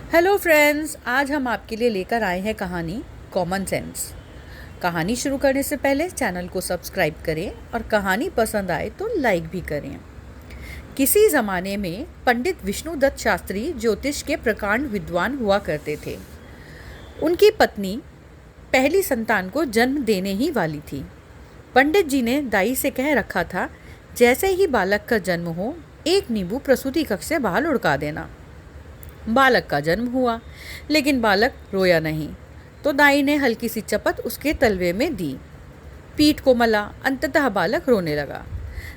Hello friends, आज हम आपके लिए लेकर आए हैं कहानी कॉमन सेंस। कहानी शुरू करने से पहले चैनल को सब्सक्राइब करें और कहानी पसंद आए तो लाइक भी करें। किसी ज़माने में पंडित विष्णुदत्त शास्त्री ज्योतिष के प्रकांड विद्वान हुआ करते थे। उनकी पत्नी पहली संतान को जन्म देने ही वाली थी। पंडित जी ने दाई से कह रखा था, जैसे ही बालक का जन्म हो एक नींबू प्रसूति कक्ष से बाहर लुढ़का देना। बालक का जन्म हुआ, लेकिन बालक रोया नहीं, तो दाई ने हल्की सी चपत उसके तलवे में दी। पीठ को मला, अंततः बालक रोने लगा।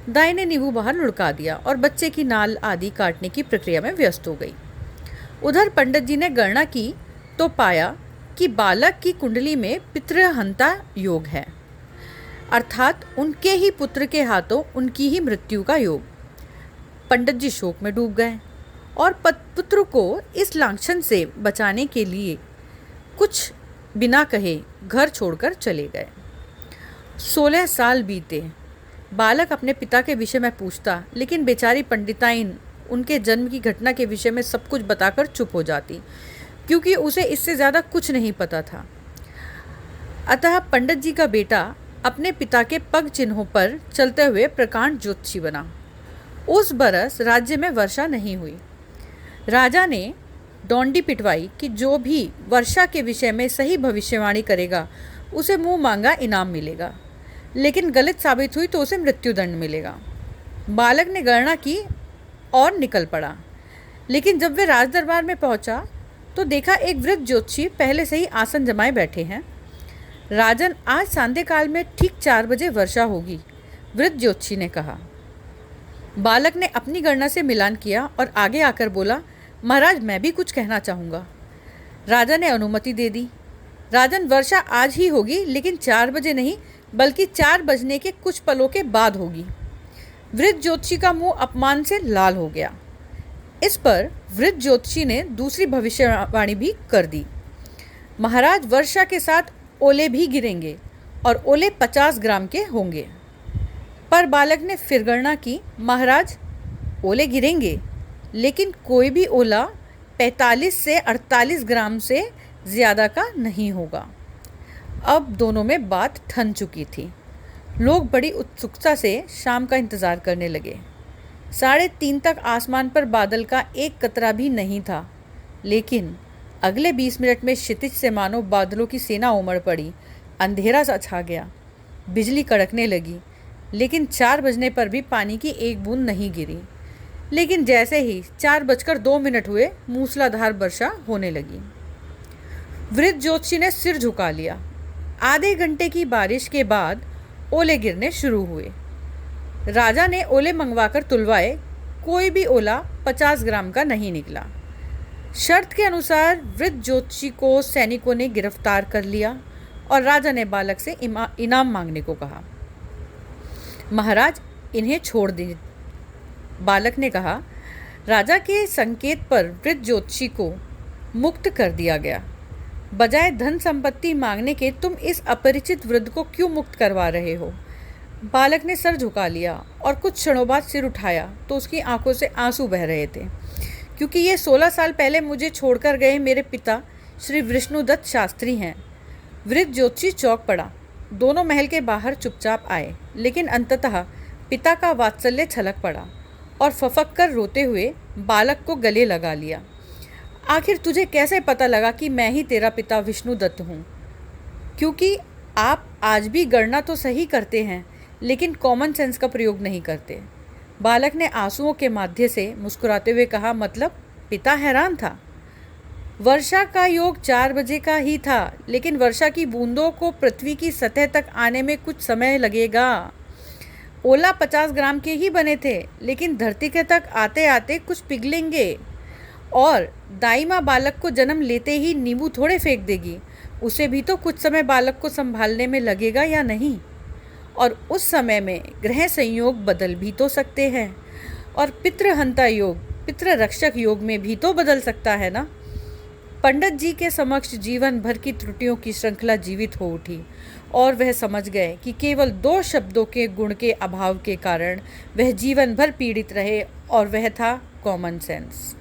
दाई ने नींबू बाहर लुढ़का दिया और बच्चे की नाल आदि काटने की प्रक्रिया में व्यस्त हो गई। उधर पंडित जी ने गणना की तो पाया कि बालक की कुंडली में पितृहंता योग है, अर्थात उनके ही पुत्र के हाथों उनकी ही मृत्यु का योग। पंडित जी शोक में डूब गए और पुत्र को इस लांछन से बचाने के लिए कुछ बिना कहे घर छोड़कर चले गए। 16 साल बीते। बालक अपने पिता के विषय में पूछता, लेकिन बेचारी पंडिताइन उनके जन्म की घटना के विषय में सब कुछ बताकर चुप हो जाती, क्योंकि उसे इससे ज़्यादा कुछ नहीं पता था। अतः पंडित जी का बेटा अपने पिता के पग चिन्हों पर चलते हुए प्रकांड ज्योतिषी बना। उस बरस राज्य में वर्षा नहीं हुई। राजा ने डोंडी पिटवाई कि जो भी वर्षा के विषय में सही भविष्यवाणी करेगा उसे मुंह मांगा इनाम मिलेगा, लेकिन गलत साबित हुई तो उसे मृत्युदंड मिलेगा। बालक ने गणना की और निकल पड़ा, लेकिन जब वे राजदरबार में पहुंचा तो देखा एक वृद्ध ज्योतिषी पहले से ही आसन जमाए बैठे हैं। राजन, आज सांध्य काल में ठीक 4 बजे वर्षा होगी, वृद्ध ज्योतिषी ने कहा। बालक ने अपनी गणना से मिलान किया और आगे आकर बोला, महाराज, मैं भी कुछ कहना चाहूँगा। राजा ने अनुमति दे दी। राजन, वर्षा आज ही होगी, लेकिन 4 बजे नहीं, बल्कि 4 बजने के कुछ पलों के बाद होगी। वृद्ध ज्योतिषी का मुंह अपमान से लाल हो गया। इस पर वृद्ध ज्योतिषी ने दूसरी भविष्यवाणी भी कर दी, महाराज, वर्षा के साथ ओले भी गिरेंगे और ओले 50 ग्राम के होंगे। पर बालक ने फिर गणना की, महाराज, ओले गिरेंगे, लेकिन कोई भी ओला 45 से 48 ग्राम से ज़्यादा का नहीं होगा। अब दोनों में बात ठन चुकी थी। लोग बड़ी उत्सुकता से शाम का इंतज़ार करने लगे। 3:30 तक आसमान पर बादल का एक कतरा भी नहीं था, लेकिन अगले 20 मिनट में क्षितिज से मानो बादलों की सेना उमड़ पड़ी। अंधेरा सा छा गया, बिजली कड़कने लगी, लेकिन 4 बजने पर भी पानी की एक बूंद नहीं गिरी। लेकिन जैसे ही 4:02 हुए, मूसलाधार वर्षा होने लगी। वृद्ध ज्योतिषी ने सिर झुका लिया। आधे घंटे की बारिश के बाद ओले गिरने शुरू हुए। राजा ने ओले मंगवाकर तुलवाए, कोई भी ओला 50 ग्राम का नहीं निकला। शर्त के अनुसार वृद्ध ज्योतिषी को सैनिकों ने गिरफ्तार कर लिया और राजा ने बालक से इनाम मांगने को कहा। महाराज, इन्हें छोड़ दीजिए, बालक ने कहा। राजा के संकेत पर वृद्ध ज्योतिषी को मुक्त कर दिया गया। बजाय धन संपत्ति मांगने के तुम इस अपरिचित वृद्ध को क्यों मुक्त करवा रहे हो? बालक ने सर झुका लिया और कुछ क्षणों बाद सिर उठाया तो उसकी आंखों से आंसू बह रहे थे, क्योंकि ये 16 साल पहले मुझे छोड़कर गए मेरे पिता श्री विष्णुदत्त शास्त्री हैं। वृद्ध ज्योतिषी चौंक पड़ा। दोनों महल के बाहर चुपचाप आए, लेकिन अंततः पिता का वात्सल्य छलक पड़ा और फफक कर रोते हुए बालक को गले लगा लिया। आखिर तुझे कैसे पता लगा कि मैं ही तेरा पिता विष्णुदत्त हूँ? क्योंकि आप आज भी गणना तो सही करते हैं, लेकिन कॉमन सेंस का प्रयोग नहीं करते। बालक ने आंसुओं के माध्यम से मुस्कुराते हुए कहा, मतलब? पिता हैरान था। वर्षा का योग 4 बजे का ही था, लेकिन वर्षा की बूंदों को पृथ्वी की सतह तक आने में कुछ समय लगेगा। ओला 50 ग्राम के ही बने थे, लेकिन धरती के तक आते आते कुछ पिघलेंगे। और दाई माँ बालक को जन्म लेते ही नींबू थोड़े फेंक देगी, उसे भी तो कुछ समय बालक को संभालने में लगेगा, या नहीं? और उस समय में ग्रह संयोग बदल भी तो सकते हैं, और पितृहंता योग पितृरक्षक योग में भी तो बदल सकता है ना। पंडित जी के समक्ष जीवन भर की त्रुटियों की श्रृंखला जीवित हो उठी और वह समझ गए कि केवल 2 शब्दों के गुण के अभाव के कारण वह जीवन भर पीड़ित रहे, और वह था कॉमन सेंस।